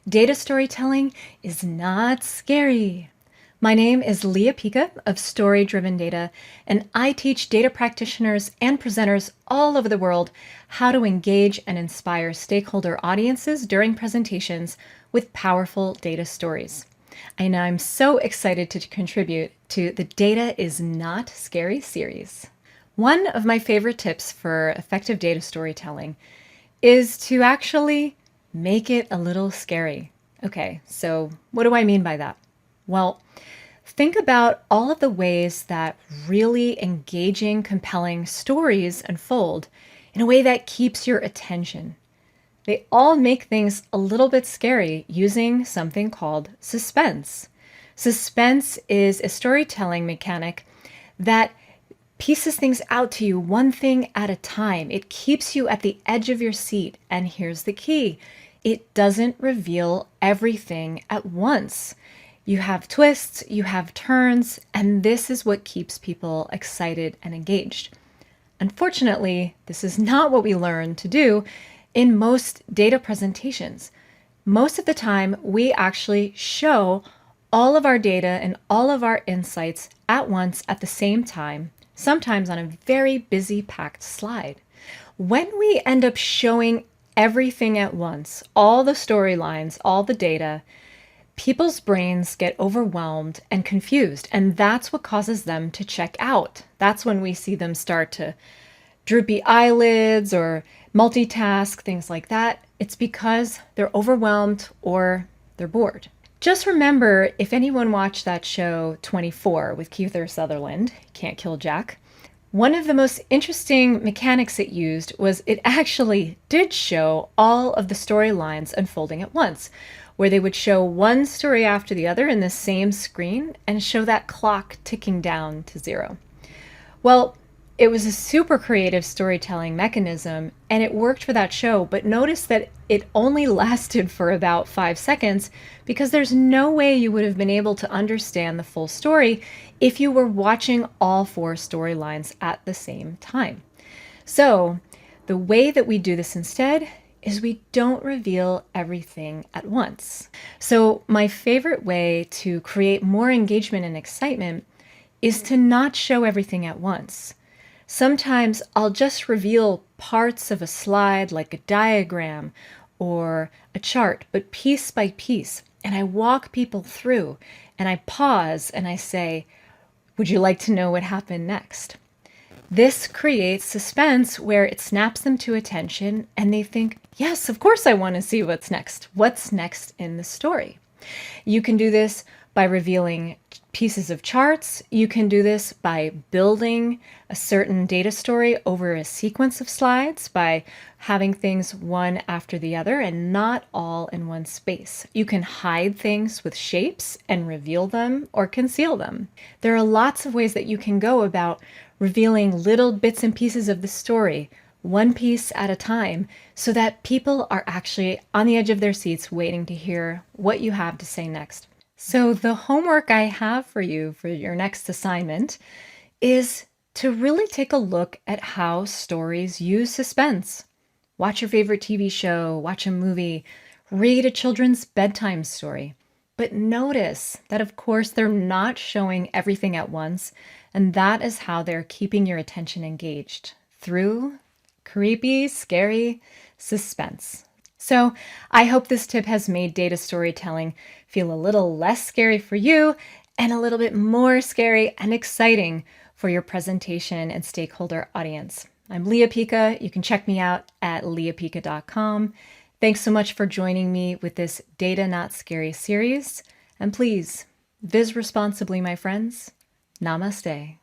Data storytelling is not scary. My name is Pica of Story Driven Data, and I teach data practitioners and presenters all over the world how to engage and inspire stakeholder audiences during presentations with powerful data stories. And I'm so excited to contribute to the Data is Not Scary series. One of my favorite tips for effective data storytelling is to actually make it a little scary. Okay, so what do I mean by that? Well, think about all of the ways that really engaging, compelling stories unfold in a way that keeps your attention. They all make things a little bit scary using something called suspense. Suspense is a storytelling mechanic that pieces things out to you one thing at a time. It keeps you at the edge of your seat. And here's the key. It doesn't reveal everything at once. You have twists, you have turns, and this is what keeps people excited and engaged. Unfortunately, this is not what we learn to do in most data presentations. Most of the time, we actually show all of our data and all of our insights at once at the same time, sometimes on a very busy, packed slide. When we end up showing everything at once, all the storylines, all the data, people's brains get overwhelmed and confused, and that's what causes them to check out. That's when we see them start to droopy eyelids or multitask, things like that. It's because they're overwhelmed or they're bored. Just remember, if anyone watched that show 24 with Kiefer Sutherland, Can't Kill Jack, one of the most interesting mechanics it used was it actually did show all of the storylines unfolding at once, where they would show one story after the other in the same screen and show that clock ticking down to 0. Well, it was a super creative storytelling mechanism, and it worked for that show, but notice that it only lasted for about 5 seconds because there's no way you would have been able to understand the full story if you were watching all 4 storylines at the same time. So the way that we do this instead is we don't reveal everything at once. So my favorite way to create more engagement and excitement is to not show everything at once. Sometimes I'll just reveal parts of a slide like a diagram or a chart, but piece by piece. And I walk people through and I pause and I say, would you like to know what happened next? This creates suspense where it snaps them to attention and they think, yes, of course I want to see what's next. What's next in the story? You can do this by revealing pieces of charts. You can do this by building a certain data story over a sequence of slides, by having things one after the other and not all in one space. You can hide things with shapes and reveal them or conceal them. There are lots of ways that you can go about revealing little bits and pieces of the story, one piece at a time, so that people are actually on the edge of their seats waiting to hear what you have to say next. So the homework I have for you for your next assignment is to really take a look at how stories use suspense. Watch your favorite TV show, watch a movie, read a children's bedtime story. But notice that, of course, they're not showing everything at once, and that is how they're keeping your attention engaged through creepy, scary suspense. So I hope this tip has made data storytelling feel a little less scary for you and a little bit more scary and exciting for your presentation and stakeholder audience. I'm Pica. You can check me out at leapica.com. Thanks so much for joining me with this Data Not Scary series. And please, viz responsibly, my friends. Namaste.